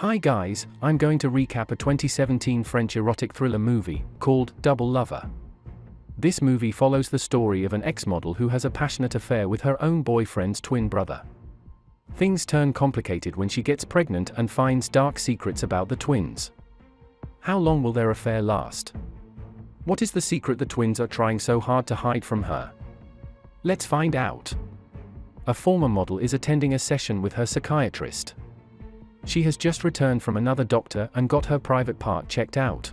Hi guys, I'm going to recap a 2017 French erotic thriller movie called Double Lover. This movie follows the story of an ex-model who has a passionate affair with her own boyfriend's twin brother. Things turn complicated when she gets pregnant and finds dark secrets about the twins. How long will their affair last? What is the secret the twins are trying so hard to hide from her? Let's find out. A former model is attending a session with her psychiatrist. She has just returned from another doctor and got her private part checked out.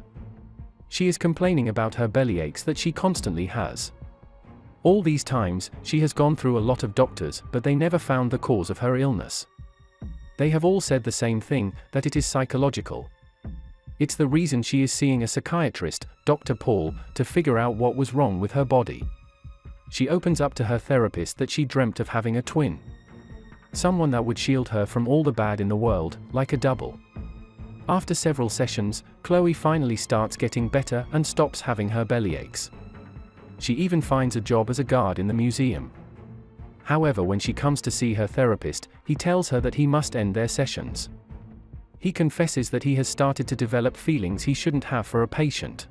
She is complaining about her bellyaches that she constantly has. All these times, she has gone through a lot of doctors, but they never found the cause of her illness. They have all said the same thing, that it is psychological. It's the reason she is seeing a psychiatrist, Dr. Paul, to figure out what was wrong with her body. She opens up to her therapist that she dreamt of having a twin. Someone that would shield her from all the bad in the world, like a double. After several sessions, Chloe finally starts getting better and stops having her bellyaches. She even finds a job as a guard in the museum. However, when she comes to see her therapist, he tells her that he must end their sessions. He confesses that he has started to develop feelings he shouldn't have for a patient.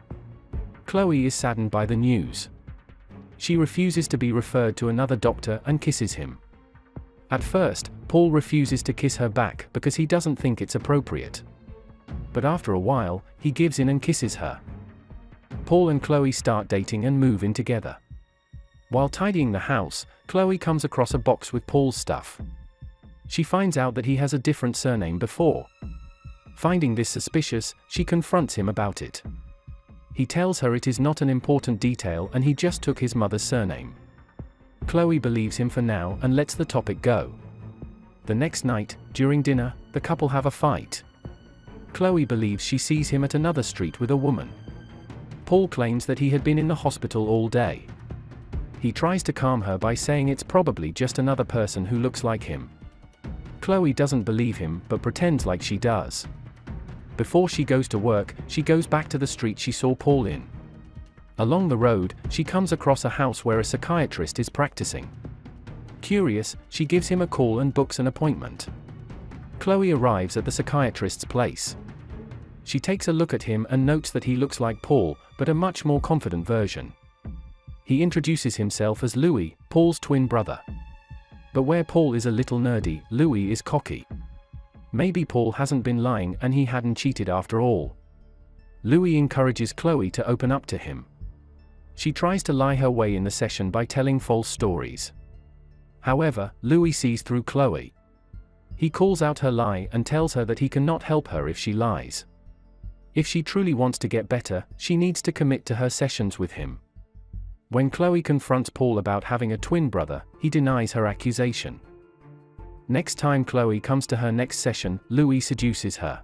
Chloe is saddened by the news. She refuses to be referred to another doctor and kisses him. At first, Paul refuses to kiss her back because he doesn't think it's appropriate. But after a while, he gives in and kisses her. Paul and Chloe start dating and move in together. While tidying the house, Chloe comes across a box with Paul's stuff. She finds out that he has a different surname before. Finding this suspicious, she confronts him about it. He tells her it is not an important detail and he just took his mother's surname. Chloe believes him for now and lets the topic go. The next night, during dinner, the couple have a fight. Chloe believes she sees him at another street with a woman. Paul claims that he had been in the hospital all day. He tries to calm her by saying it's probably just another person who looks like him. Chloe doesn't believe him but pretends like she does. Before she goes to work, she goes back to the street she saw Paul in. Along the road, she comes across a house where a psychiatrist is practicing. Curious, she gives him a call and books an appointment. Chloe arrives at the psychiatrist's place. She takes a look at him and notes that he looks like Paul, but a much more confident version. He introduces himself as Louis, Paul's twin brother. But where Paul is a little nerdy, Louis is cocky. Maybe Paul hasn't been lying and he hadn't cheated after all. Louis encourages Chloe to open up to him. She tries to lie her way in the session by telling false stories. However, Louis sees through Chloe. He calls out her lie and tells her that he cannot help her if she lies. If she truly wants to get better, she needs to commit to her sessions with him. When Chloe confronts Paul about having a twin brother, he denies her accusation. Next time Chloe comes to her next session, Louis seduces her.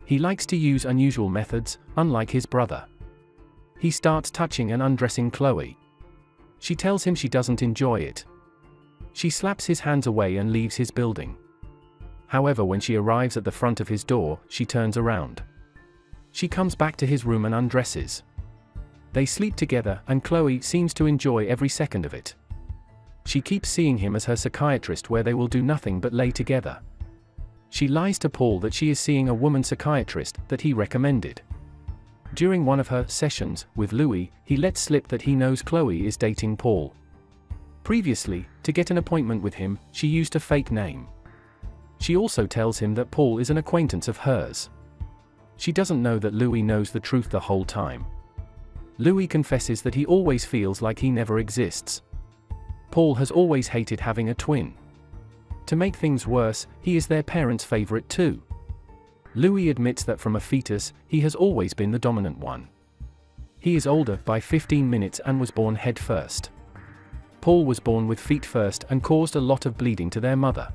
He likes to use unusual methods, unlike his brother. He starts touching and undressing Chloe. She tells him she doesn't enjoy it. She slaps his hands away and leaves his building. However, when she arrives at the front of his door, she turns around. She comes back to his room and undresses. They sleep together and Chloe seems to enjoy every second of it. She keeps seeing him as her psychiatrist where they will do nothing but lay together. She lies to Paul that she is seeing a woman psychiatrist that he recommended. During one of her sessions with Louis, he lets slip that he knows Chloe is dating Paul. Previously, to get an appointment with him, she used a fake name. She also tells him that Paul is an acquaintance of hers. She doesn't know that Louis knows the truth the whole time. Louis confesses that he always feels like he never exists. Paul has always hated having a twin. To make things worse, he is their parents' favorite too. Louis admits that from a fetus, he has always been the dominant one. He is older by 15 minutes and was born head first. Paul was born with feet first and caused a lot of bleeding to their mother.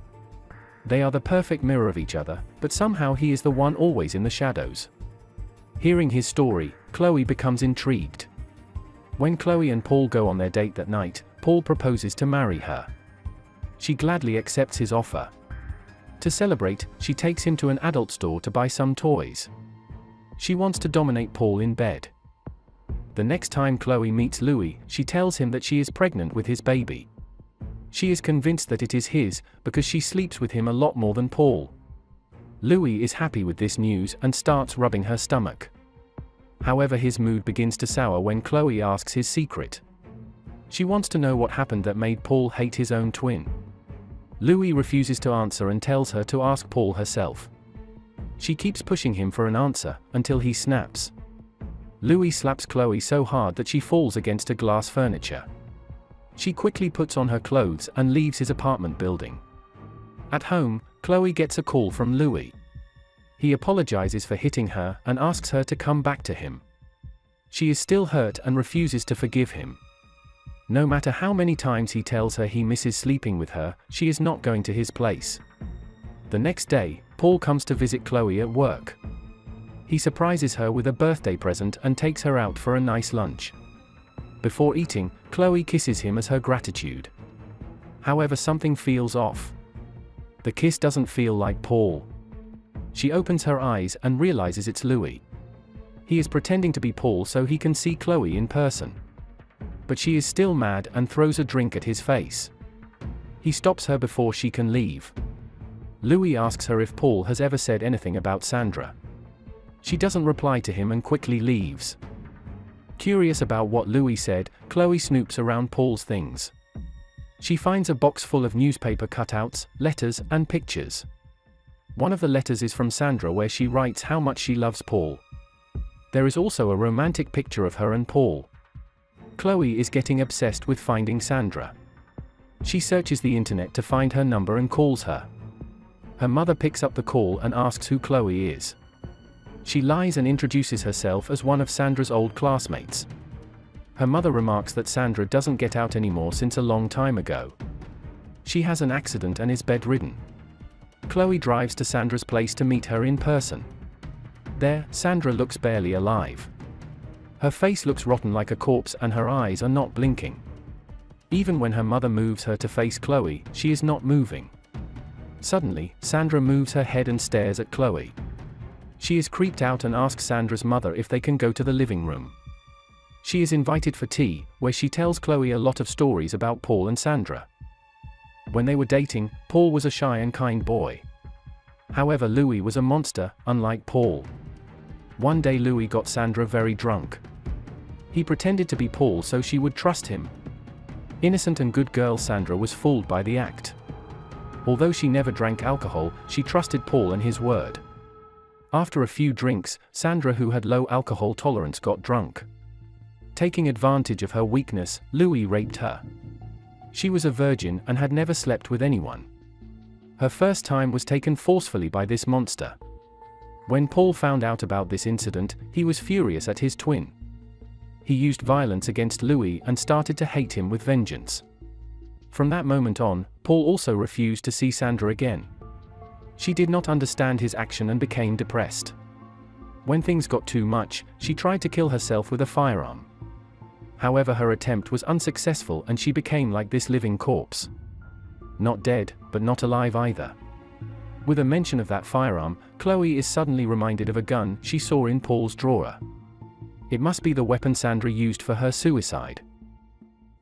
They are the perfect mirror of each other, but somehow he is the one always in the shadows. Hearing his story, Chloe becomes intrigued. When Chloe and Paul go on their date that night, Paul proposes to marry her. She gladly accepts his offer. To celebrate, she takes him to an adult store to buy some toys. She wants to dominate Paul in bed. The next time Chloe meets Louis, she tells him that she is pregnant with his baby. She is convinced that it is his, because she sleeps with him a lot more than Paul. Louis is happy with this news and starts rubbing her stomach. However, his mood begins to sour when Chloe asks his secret. She wants to know what happened that made Paul hate his own twin. Louis refuses to answer and tells her to ask Paul herself. She keeps pushing him for an answer, until he snaps. Louis slaps Chloe so hard that she falls against a glass furniture. She quickly puts on her clothes and leaves his apartment building. At home, Chloe gets a call from Louis. He apologizes for hitting her and asks her to come back to him. She is still hurt and refuses to forgive him. No matter how many times he tells her he misses sleeping with her, she is not going to his place. The next day, Paul comes to visit Chloe at work. He surprises her with a birthday present and takes her out for a nice lunch. Before eating, Chloe kisses him as her gratitude. However, something feels off. The kiss doesn't feel like Paul. She opens her eyes and realizes it's Louis. He is pretending to be Paul so he can see Chloe in person. But she is still mad and throws a drink at his face. He stops her before she can leave. Louis asks her if Paul has ever said anything about Sandra. She doesn't reply to him and quickly leaves. Curious about what Louis said, Chloe snoops around Paul's things. She finds a box full of newspaper cutouts, letters, and pictures. One of the letters is from Sandra where she writes how much she loves Paul. There is also a romantic picture of her and Paul. Chloe is getting obsessed with finding Sandra. She searches the internet to find her number and calls her. Her mother picks up the call and asks who Chloe is. She lies and introduces herself as one of Sandra's old classmates. Her mother remarks that Sandra doesn't get out anymore since a long time ago. She has an accident and is bedridden. Chloe drives to Sandra's place to meet her in person. There, Sandra looks barely alive. Her face looks rotten like a corpse and her eyes are not blinking. Even when her mother moves her to face Chloe, she is not moving. Suddenly, Sandra moves her head and stares at Chloe. She is creeped out and asks Sandra's mother if they can go to the living room. She is invited for tea, where she tells Chloe a lot of stories about Paul and Sandra. When they were dating, Paul was a shy and kind boy. However, Louis was a monster, unlike Paul. One day Louis got Sandra very drunk. He pretended to be Paul so she would trust him. Innocent and good girl Sandra was fooled by the act. Although she never drank alcohol, she trusted Paul and his word. After a few drinks, Sandra, who had low alcohol tolerance, got drunk. Taking advantage of her weakness, Louis raped her. She was a virgin and had never slept with anyone. Her first time was taken forcefully by this monster. When Paul found out about this incident, he was furious at his twin. He used violence against Louis and started to hate him with vengeance. From that moment on, Paul also refused to see Sandra again. She did not understand his action and became depressed. When things got too much, she tried to kill herself with a firearm. However, her attempt was unsuccessful and she became like this living corpse. Not dead, but not alive either. With a mention of that firearm, Chloe is suddenly reminded of a gun she saw in Paul's drawer. It must be the weapon Sandra used for her suicide.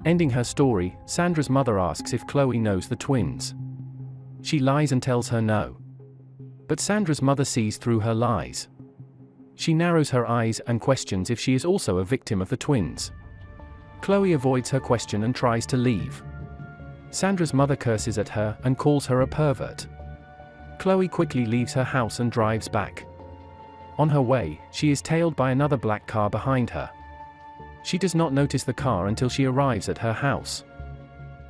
Ending her story, Sandra's mother asks if Chloe knows the twins. She lies and tells her no. But Sandra's mother sees through her lies. She narrows her eyes and questions if she is also a victim of the twins. Chloe avoids her question and tries to leave. Sandra's mother curses at her and calls her a pervert. Chloe quickly leaves her house and drives back. On her way, she is tailed by another black car behind her. She does not notice the car until she arrives at her house.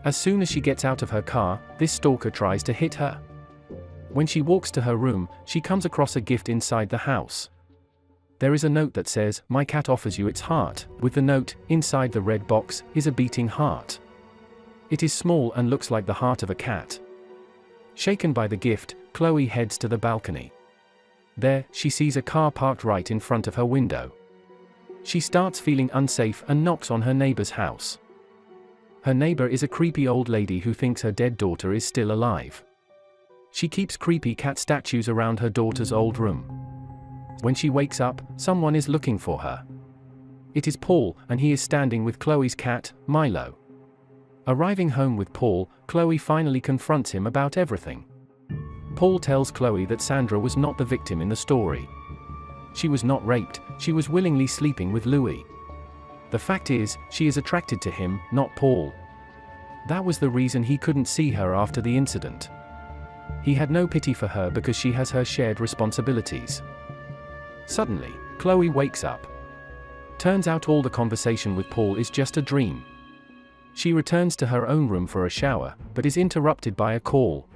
As soon as she gets out of her car, this stalker tries to hit her. When she walks to her room, she comes across a gift inside the house. There is a note that says, "My cat offers you its heart." With the note, inside the red box, is a beating heart. It is small and looks like the heart of a cat. Shaken by the gift, Chloe heads to the balcony. There, she sees a car parked right in front of her window. She starts feeling unsafe and knocks on her neighbor's house. Her neighbor is a creepy old lady who thinks her dead daughter is still alive. She keeps creepy cat statues around her daughter's old room. When she wakes up, someone is looking for her. It is Paul, and he is standing with Chloe's cat, Milo. Arriving home with Paul, Chloe finally confronts him about everything. Paul tells Chloe that Sandra was not the victim in the story. She was not raped, she was willingly sleeping with Louis. The fact is, she is attracted to him, not Paul. That was the reason he couldn't see her after the incident. He had no pity for her because she has her shared responsibilities. Suddenly, Chloe wakes up. Turns out all the conversation with Paul is just a dream. She returns to her own room for a shower, but is interrupted by a call.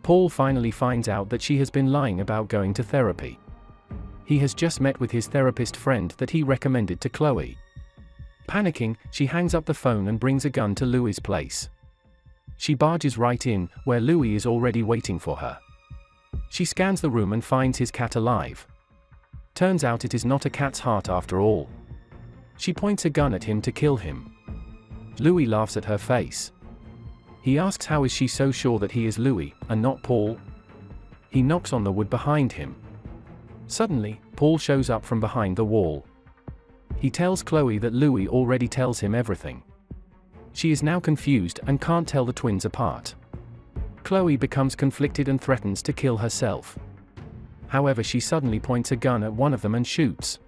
Paul finally finds out that she has been lying about going to therapy. He has just met with his therapist friend that he recommended to Chloe. Panicking, she hangs up the phone and brings a gun to Louis's place. She barges right in, where Louis is already waiting for her. She scans the room and finds his cat alive. Turns out it is not a cat's heart after all. She points a gun at him to kill him. Louis laughs at her face. He asks how is she so sure that he is Louis, and not Paul? He knocks on the wood behind him. Suddenly, Paul shows up from behind the wall. He tells Chloe that Louis already tells him everything. She is now confused and can't tell the twins apart. Chloe becomes conflicted and threatens to kill herself. However, she suddenly points a gun at one of them and shoots.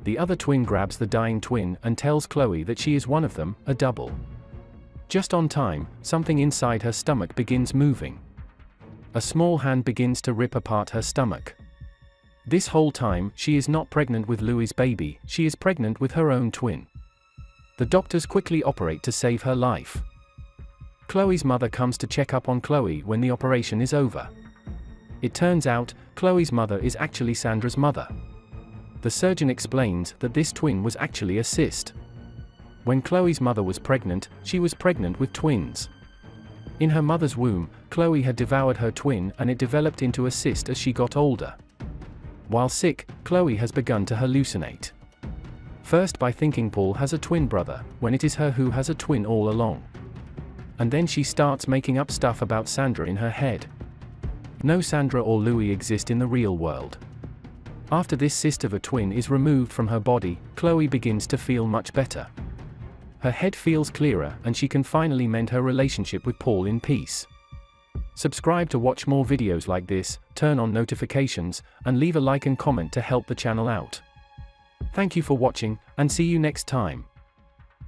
The other twin grabs the dying twin and tells Chloe that she is one of them, a double. Just on time, something inside her stomach begins moving. A small hand begins to rip apart her stomach. This whole time, she is not pregnant with Louis's baby, she is pregnant with her own twin. The doctors quickly operate to save her life. Chloe's mother comes to check up on Chloe when the operation is over. It turns out, Chloe's mother is actually Sandra's mother. The surgeon explains that this twin was actually a cyst. When Chloe's mother was pregnant, she was pregnant with twins. In her mother's womb, Chloe had devoured her twin and it developed into a cyst as she got older. While sick, Chloe has begun to hallucinate. First by thinking Paul has a twin brother, when it is her who has a twin all along. And then she starts making up stuff about Sandra in her head. No Sandra or Louis exist in the real world. After this cyst of a twin is removed from her body, Chloe begins to feel much better. Her head feels clearer and she can finally mend her relationship with Paul in peace. Subscribe to watch more videos like this, turn on notifications, and leave a like and comment to help the channel out. Thank you for watching, and see you next time.